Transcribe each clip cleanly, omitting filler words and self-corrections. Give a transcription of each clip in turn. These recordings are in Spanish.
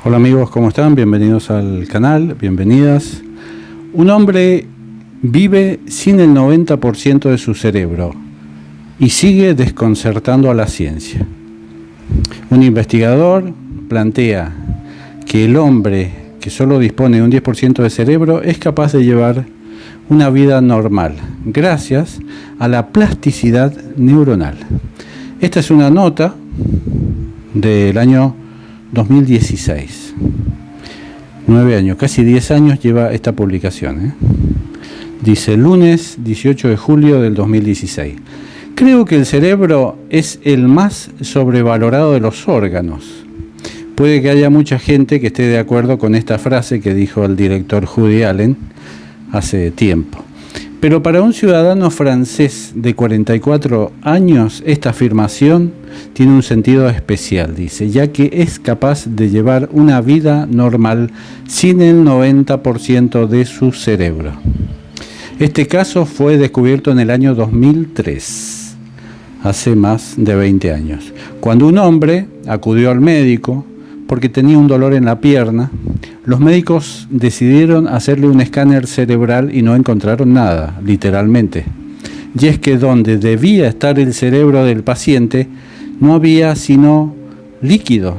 Hola amigos, ¿cómo están? Bienvenidos al canal, bienvenidas. Un hombre vive sin el 90% de su cerebro y sigue desconcertando a la ciencia. Un investigador plantea que el hombre que solo dispone de un 10% de cerebro es capaz de llevar una vida normal, gracias a la plasticidad neuronal. Esta es una nota del año 2016. 9 años, casi 10 años lleva esta publicación. Dice, lunes 18 de julio del 2016. Creo que el cerebro es el más sobrevalorado de los órganos. Puede que haya mucha gente que esté de acuerdo con esta frase que dijo el director Woody Allen hace tiempo. Pero para un ciudadano francés de 44 años, esta afirmación tiene un sentido especial, dice, ya que es capaz de llevar una vida normal sin el 90% de su cerebro. Este caso fue descubierto en el año 2003, hace más de 20 años, cuando un hombre acudió al médico porque tenía un dolor en la pierna. Los médicos decidieron hacerle un escáner cerebral y no encontraron nada, literalmente. Y es que donde debía estar el cerebro del paciente no había sino líquido.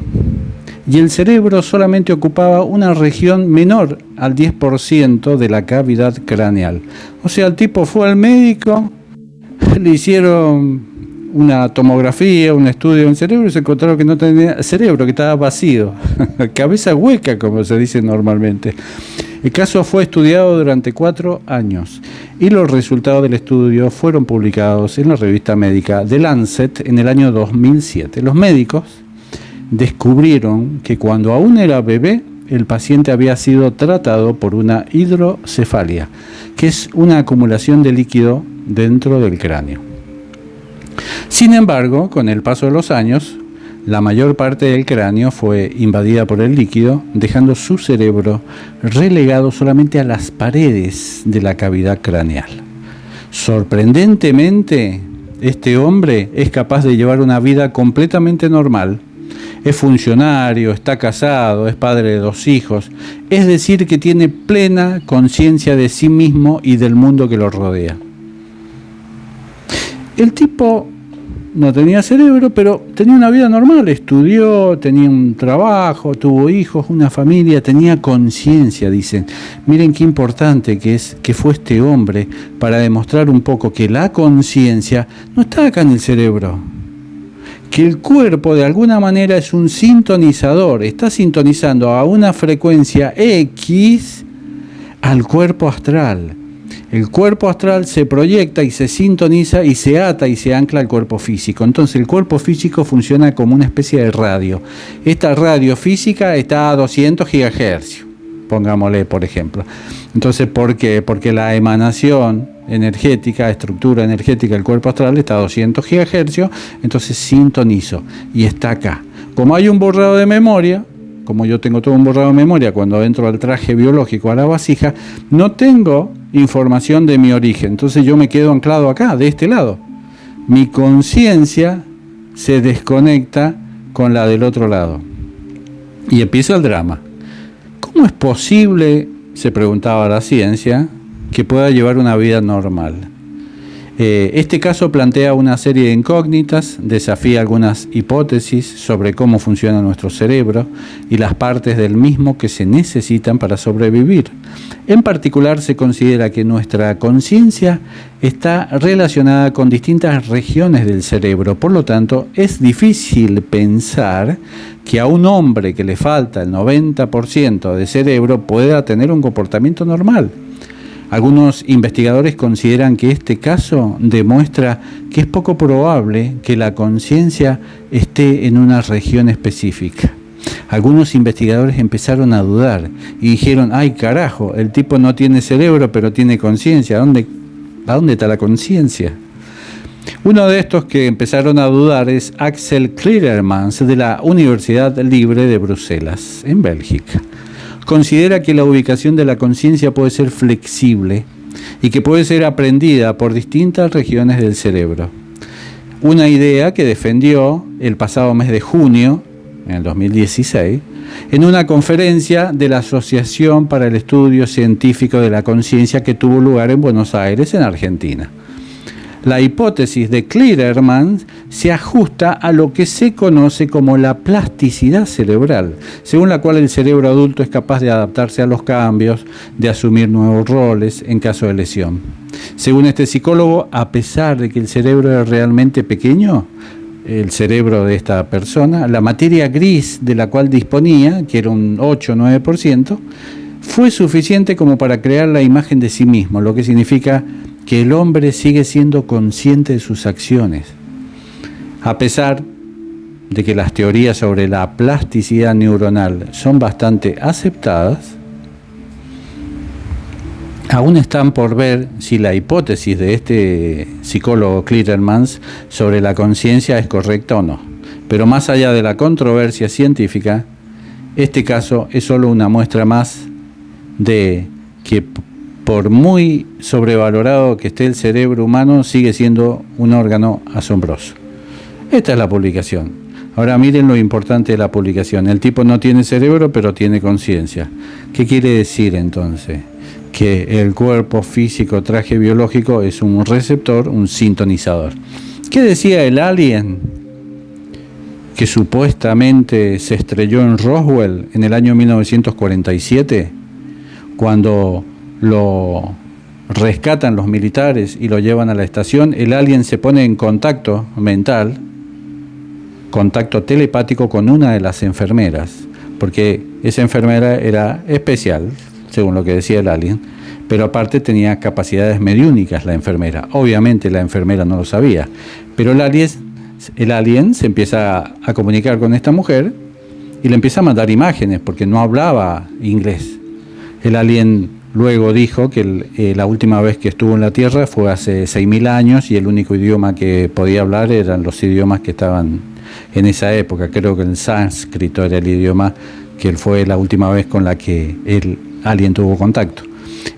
Y el cerebro solamente ocupaba una región menor al 10% de la cavidad craneal. O sea, el tipo fue al médico, le hicieron una tomografía, un estudio en cerebro y se encontraron que no tenía cerebro, que estaba vacío, cabeza hueca, como se dice normalmente. El caso fue estudiado durante 4 años y los resultados del estudio fueron publicados en la revista médica The Lancet en el año 2007. Los médicos descubrieron que cuando aún era bebé, el paciente había sido tratado por una hidrocefalia, que es una acumulación de líquido dentro del cráneo. Sin embargo, con el paso de los años, la mayor parte del cráneo fue invadida por el líquido, dejando su cerebro relegado solamente a las paredes de la cavidad craneal. Sorprendentemente, este hombre es capaz de llevar una vida completamente normal. Es funcionario, está casado, es padre de 2 hijos, es decir, que tiene plena conciencia de sí mismo y del mundo que lo rodea. El tipo no tenía cerebro, pero tenía una vida normal, estudió, tenía un trabajo, tuvo hijos, una familia, tenía conciencia, dicen. Miren qué importante que fue este hombre para demostrar un poco que la conciencia no está acá en el cerebro, que el cuerpo de alguna manera es un sintonizador, está sintonizando a una frecuencia X al cuerpo astral. El cuerpo astral se proyecta y se sintoniza y se ata y se ancla al cuerpo físico. Entonces el cuerpo físico funciona como una especie de radio. Esta radio física está a 200 GHz, pongámosle por ejemplo. Entonces, ¿por qué? Porque la emanación energética, estructura energética del cuerpo astral está a 200 GHz, entonces sintonizo y está acá. Como hay un borrado de memoria, como yo tengo todo un borrado de memoria cuando entro al traje biológico, a la vasija, no tengo información de mi origen, entonces yo me quedo anclado acá, de este lado. Mi conciencia se desconecta con la del otro lado y empieza el drama. ¿Cómo es posible, se preguntaba la ciencia, que pueda llevar una vida normal? Este caso plantea una serie de incógnitas, desafía algunas hipótesis sobre cómo funciona nuestro cerebro y las partes del mismo que se necesitan para sobrevivir. En particular, se considera que nuestra conciencia está relacionada con distintas regiones del cerebro. Por lo tanto, es difícil pensar que a un hombre que le falta el 90% de cerebro pueda tener un comportamiento normal. Algunos investigadores consideran que este caso demuestra que es poco probable que la conciencia esté en una región específica. Algunos investigadores empezaron a dudar y dijeron, ay carajo, el tipo no tiene cerebro pero tiene conciencia, ¿a dónde está la conciencia? Uno de estos que empezaron a dudar es Axel Kliermans de la Universidad Libre de Bruselas, en Bélgica. Considera que la ubicación de la conciencia puede ser flexible y que puede ser aprendida por distintas regiones del cerebro. Una idea que defendió el pasado mes de junio en el 2016, en una conferencia de la Asociación para el Estudio Científico de la Conciencia que tuvo lugar en Buenos Aires, en Argentina. La hipótesis de Clearman se ajusta a lo que se conoce como la plasticidad cerebral, según la cual el cerebro adulto es capaz de adaptarse a los cambios, de asumir nuevos roles en caso de lesión. Según este psicólogo, a pesar de que el cerebro era realmente pequeño, el cerebro de esta persona, la materia gris de la cual disponía, que era un 8 o 9%, fue suficiente como para crear la imagen de sí mismo, lo que significa que el hombre sigue siendo consciente de sus acciones. A pesar de que las teorías sobre la plasticidad neuronal son bastante aceptadas, aún están por ver si la hipótesis de este psicólogo Clearman sobre la conciencia es correcta o no. Pero más allá de la controversia científica, este caso es solo una muestra más de que por muy sobrevalorado que esté el cerebro humano, sigue siendo un órgano asombroso. Esta es la publicación. Ahora miren lo importante de la publicación. El tipo no tiene cerebro, pero tiene conciencia. ¿Qué quiere decir entonces? Que el cuerpo físico, traje biológico, es un receptor, un sintonizador. ¿Qué decía el alien que supuestamente se estrelló en Roswell en el año 1947, cuando lo rescatan los militares y lo llevan a la estación? El alien se pone en contacto mental, contacto telepático con una de las enfermeras, porque esa enfermera era especial, según lo que decía el alien, pero aparte tenía capacidades mediúnicas la enfermera. Obviamente la enfermera no lo sabía, pero el alien se empieza a comunicar con esta mujer y le empieza a mandar imágenes, porque no hablaba inglés. El alien luego dijo que la última vez que estuvo en la Tierra fue hace 6.000 años y el único idioma que podía hablar eran los idiomas que estaban en esa época. Creo que el sánscrito era el idioma que fue la última vez con la que el alien tuvo contacto.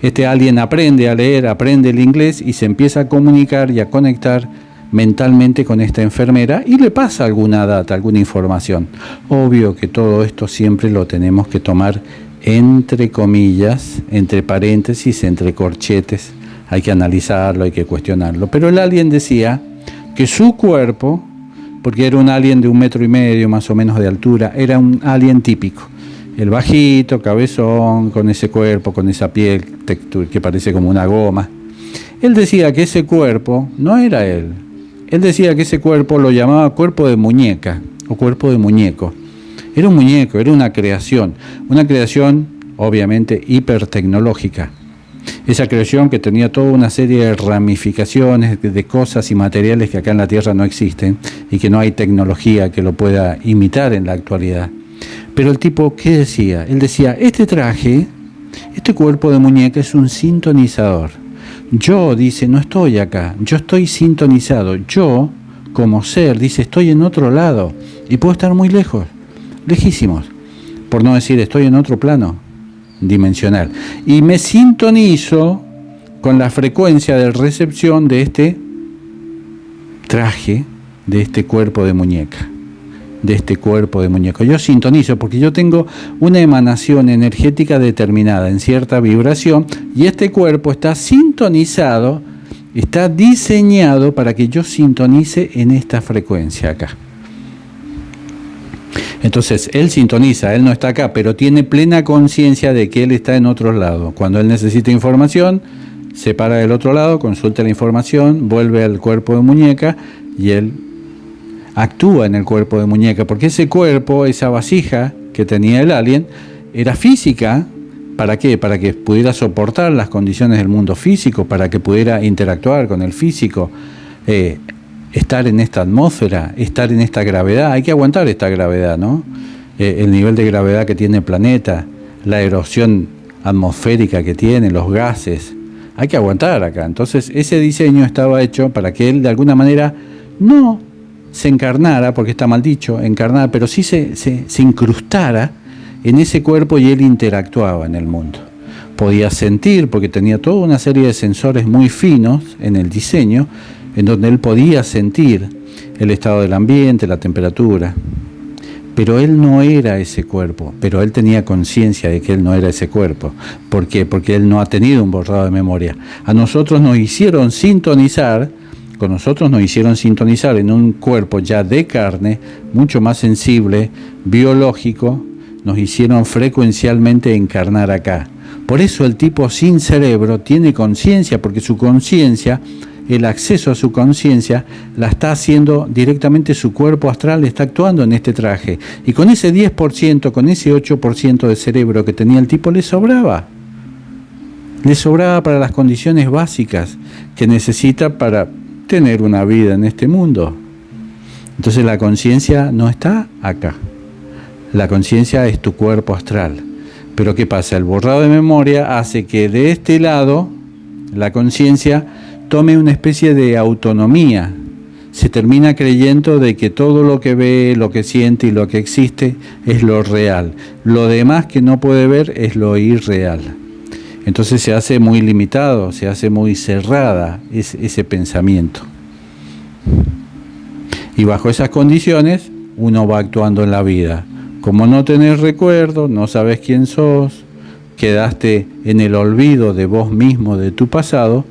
Este alien aprende a leer, aprende el inglés y se empieza a comunicar y a conectar mentalmente con esta enfermera y le pasa alguna data, alguna información. Obvio que todo esto siempre lo tenemos que tomar entre comillas, entre paréntesis, entre corchetes. Hay que analizarlo, hay que cuestionarlo. Pero el alien decía que su cuerpo, porque era un alien de 1,5 metros más o menos de altura, era un alien típico. El bajito, cabezón, con ese cuerpo, con esa piel que parece como una goma. Él decía que ese cuerpo no era él. Él decía que ese cuerpo lo llamaba cuerpo de muñeca o cuerpo de muñeco. Era un muñeco, era una creación obviamente hipertecnológica. Esa creación que tenía toda una serie de ramificaciones de cosas y materiales que acá en la Tierra no existen y que no hay tecnología que lo pueda imitar en la actualidad. Pero el tipo, ¿qué decía? Él decía, este traje, este cuerpo de muñeca es un sintonizador. Yo, dice, no estoy acá, yo estoy sintonizado. Yo, como ser, dice, estoy en otro lado y puedo estar muy lejos. Lejísimos, por no decir estoy en otro plano dimensional, y me sintonizo con la frecuencia de recepción de este traje, de este cuerpo de muñeca, de este cuerpo de muñeco. Yo sintonizo porque yo tengo una emanación energética determinada en cierta vibración y este cuerpo está sintonizado, está diseñado para que yo sintonice en esta frecuencia acá. Entonces, él sintoniza, él no está acá, pero tiene plena conciencia de que él está en otro lado. Cuando él necesita información, se para del otro lado, consulta la información, vuelve al cuerpo de muñeca y él actúa en el cuerpo de muñeca, porque ese cuerpo, esa vasija que tenía el alien, era física. ¿Para qué? Para que pudiera soportar las condiciones del mundo físico, para que pudiera interactuar con el físico, estar en esta atmósfera, estar en esta gravedad. Hay que aguantar esta gravedad, ¿no? El nivel de gravedad que tiene el planeta, la erosión atmosférica que tiene, los gases. Hay que aguantar acá. Entonces, ese diseño estaba hecho para que él, de alguna manera, no se encarnara, porque está mal dicho, encarnara, pero sí se incrustara en ese cuerpo y él interactuaba en el mundo. Podía sentir, porque tenía toda una serie de sensores muy finos en el diseño, en donde él podía sentir el estado del ambiente, la temperatura. Pero él no era ese cuerpo, pero él tenía conciencia de que él no era ese cuerpo. ¿Por qué? Porque él no ha tenido un borrado de memoria. A nosotros nos hicieron sintonizar, con nosotros nos hicieron sintonizar en un cuerpo ya de carne, mucho más sensible, biológico, nos hicieron frecuencialmente encarnar acá. Por eso el tipo sin cerebro tiene conciencia, porque su conciencia, el acceso a su conciencia, la está haciendo directamente su cuerpo astral, está actuando en este traje. Y con ese 10%, con ese 8% de cerebro que tenía el tipo, le sobraba. Le sobraba para las condiciones básicas que necesita para tener una vida en este mundo. Entonces la conciencia no está acá. La conciencia es tu cuerpo astral. Pero ¿qué pasa? El borrado de memoria hace que de este lado la conciencia tome una especie de autonomía. Se termina creyendo de que todo lo que ve, lo que siente y lo que existe es lo real. Lo demás que no puede ver es lo irreal. Entonces se hace muy limitado, se hace muy cerrada ese pensamiento. Y bajo esas condiciones uno va actuando en la vida. Como no tenés recuerdo, no sabes quién sos, quedaste en el olvido de vos mismo, de tu pasado,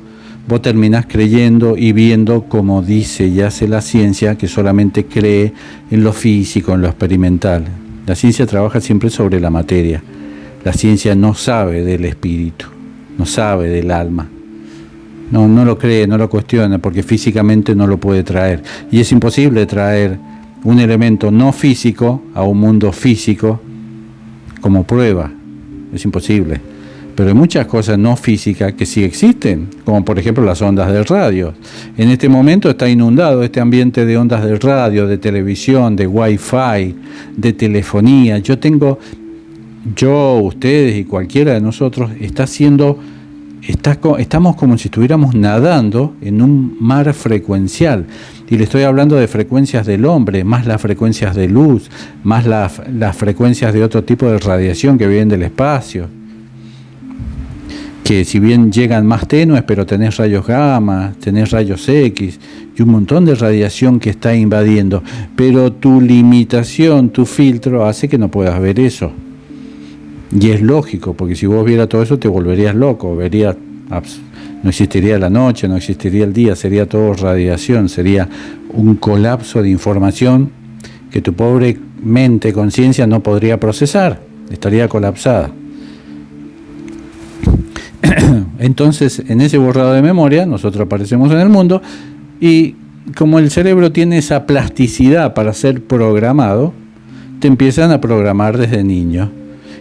vos terminás creyendo y viendo como dice y hace la ciencia, que solamente cree en lo físico, en lo experimental. La ciencia trabaja siempre sobre la materia. La ciencia no sabe del espíritu, no sabe del alma. No lo cree, no lo cuestiona, porque físicamente no lo puede traer. Y es imposible traer un elemento no físico a un mundo físico como prueba. Es imposible. Pero hay muchas cosas no físicas que sí existen, como por ejemplo las ondas de radio. En este momento está inundado este ambiente de ondas de radio, de televisión, de wifi, de telefonía. Ustedes y cualquiera de nosotros estamos como si estuviéramos nadando en un mar frecuencial. Y le estoy hablando de frecuencias del hombre, más las frecuencias de luz, más las frecuencias de otro tipo de radiación que vienen del espacio. Que si bien llegan más tenues, pero tenés rayos gamma, tenés rayos X y un montón de radiación que está invadiendo. Pero tu limitación, tu filtro hace que no puedas ver eso. Y es lógico, porque si vos vieras todo eso te volverías loco, no existiría la noche, no existiría el día, sería todo radiación, sería un colapso de información que tu pobre mente, conciencia no podría procesar, estaría colapsada. Entonces, en ese borrado de memoria, nosotros aparecemos en el mundo y como el cerebro tiene esa plasticidad para ser programado, te empiezan a programar desde niño.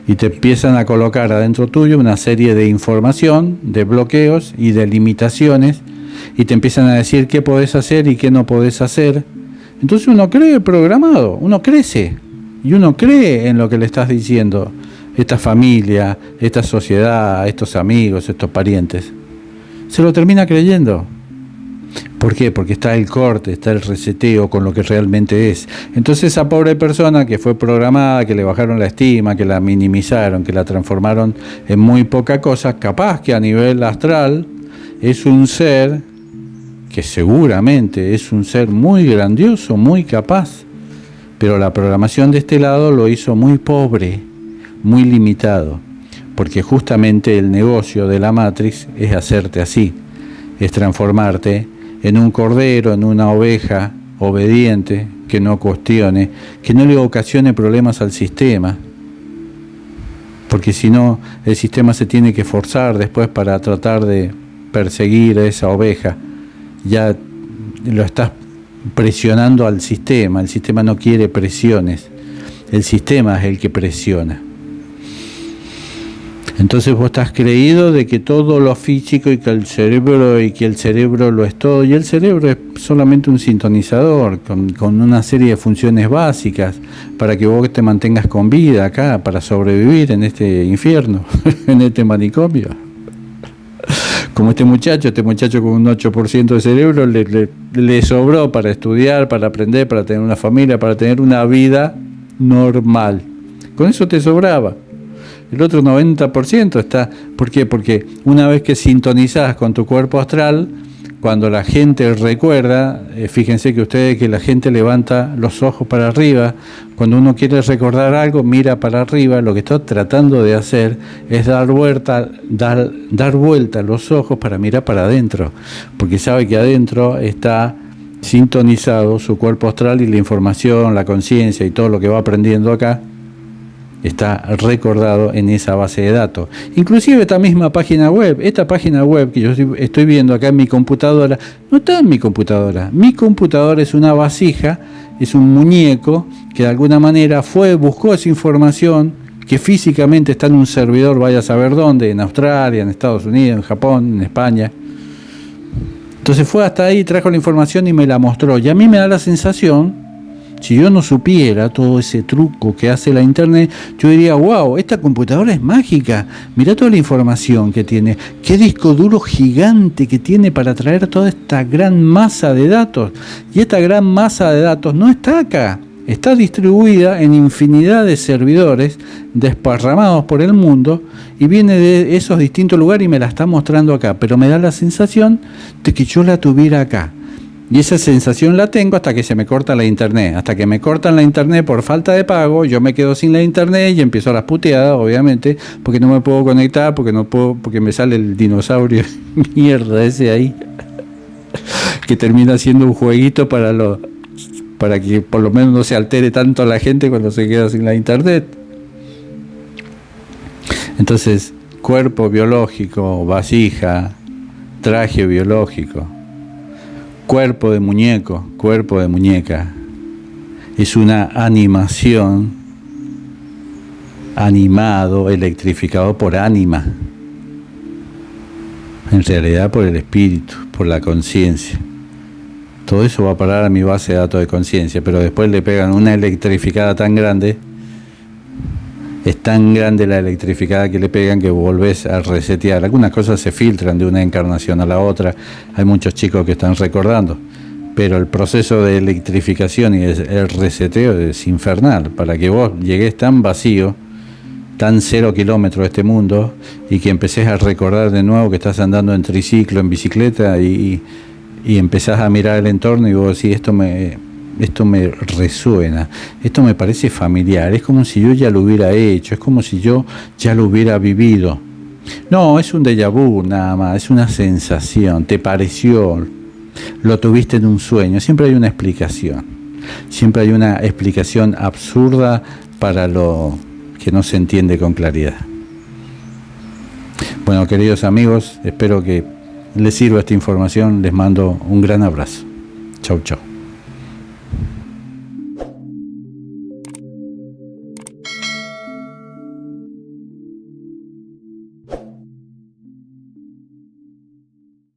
Y te empiezan a colocar adentro tuyo una serie de información, de bloqueos y de limitaciones, y te empiezan a decir qué podés hacer y qué no podés hacer. Entonces uno cree programado, uno crece, y uno cree en lo que le estás diciendo, esta familia, esta sociedad, estos amigos, estos parientes. Se lo termina creyendo. ¿Por qué? Porque está el corte, está el reseteo con lo que realmente es. Entonces esa pobre persona que fue programada, que le bajaron la estima, que la minimizaron, que la transformaron en muy poca cosa, capaz que a nivel astral es un ser que seguramente es un ser muy grandioso, muy capaz, pero la programación de este lado lo hizo muy pobre, muy limitado, porque justamente el negocio de la Matrix es hacerte así, es transformarte en un cordero, en una oveja obediente, que no cuestione, que no le ocasione problemas al sistema, porque si no, el sistema se tiene que forzar después para tratar de perseguir a esa oveja. Ya lo estás presionando al sistema, el sistema no quiere presiones, el sistema es el que presiona. Entonces vos estás creído de que todo lo físico y que el cerebro lo es todo, y el cerebro es solamente un sintonizador con una serie de funciones básicas para que vos te mantengas con vida acá, para sobrevivir en este infierno, en este manicomio. Como este muchacho con un 8% de cerebro le sobró para estudiar, para aprender, para tener una familia, para tener una vida normal. Con eso te sobraba. El otro 90% está... ¿Por qué? Porque una vez que sintonizás con tu cuerpo astral, cuando la gente recuerda, fíjense que ustedes que la gente levanta los ojos para arriba, cuando uno quiere recordar algo, mira para arriba, lo que está tratando de hacer es dar vuelta los ojos para mirar para adentro, porque sabe que adentro está sintonizado su cuerpo astral y la información, la conciencia y todo lo que va aprendiendo acá está recordado en esa base de datos. Inclusive esta misma página web que yo estoy viendo acá en mi computadora, no está en mi computadora. Mi computadora es una vasija, es un muñeco que de alguna manera buscó esa información que físicamente está en un servidor, vaya a saber dónde, en Australia, en Estados Unidos, en Japón, en España. Entonces fue hasta ahí, trajo la información y me la mostró. Y a mí me da la sensación, si yo no supiera todo ese truco que hace la internet, yo diría, wow, esta computadora es mágica, mirá toda la información que tiene, qué disco duro gigante que tiene para traer toda esta gran masa de datos. Y esta gran masa de datos no está acá, está distribuida en infinidad de servidores desparramados por el mundo y viene de esos distintos lugares y me la está mostrando acá, pero me da la sensación de que yo la tuviera acá. Y esa sensación la tengo hasta que se me corta la internet. Hasta que me cortan la internet por falta de pago, yo me quedo sin la internet y empiezo las puteadas, obviamente, porque no me puedo conectar, porque me sale el dinosaurio mierda ese ahí, que termina siendo un jueguito para que por lo menos no se altere tanto a la gente cuando se queda sin la internet. Entonces, cuerpo biológico, vasija, traje biológico, cuerpo de muñeco, cuerpo de muñeca, es una animación, animado, electrificado por ánima, en realidad por el espíritu, por la conciencia. Todo eso va a parar a mi base de datos de conciencia, pero después le pegan una electrificada tan grande, es tan grande la electrificada que le pegan que volvés a resetear. Algunas cosas se filtran de una encarnación a la otra, hay muchos chicos que están recordando, pero el proceso de electrificación y el reseteo es infernal, para que vos llegues tan vacío, tan 0 kilómetros de este mundo, y que empecés a recordar de nuevo que estás andando en triciclo, en bicicleta, y empezás a mirar el entorno y vos decís, esto me resuena, esto me parece familiar, es como si yo ya lo hubiera hecho, es como si yo ya lo hubiera vivido. No, es un déjà vu nada más, es una sensación, te pareció, lo tuviste en un sueño, siempre hay una explicación absurda para lo que no se entiende con claridad. Bueno, queridos amigos, espero que les sirva esta información, les mando un gran abrazo. Chau, chau.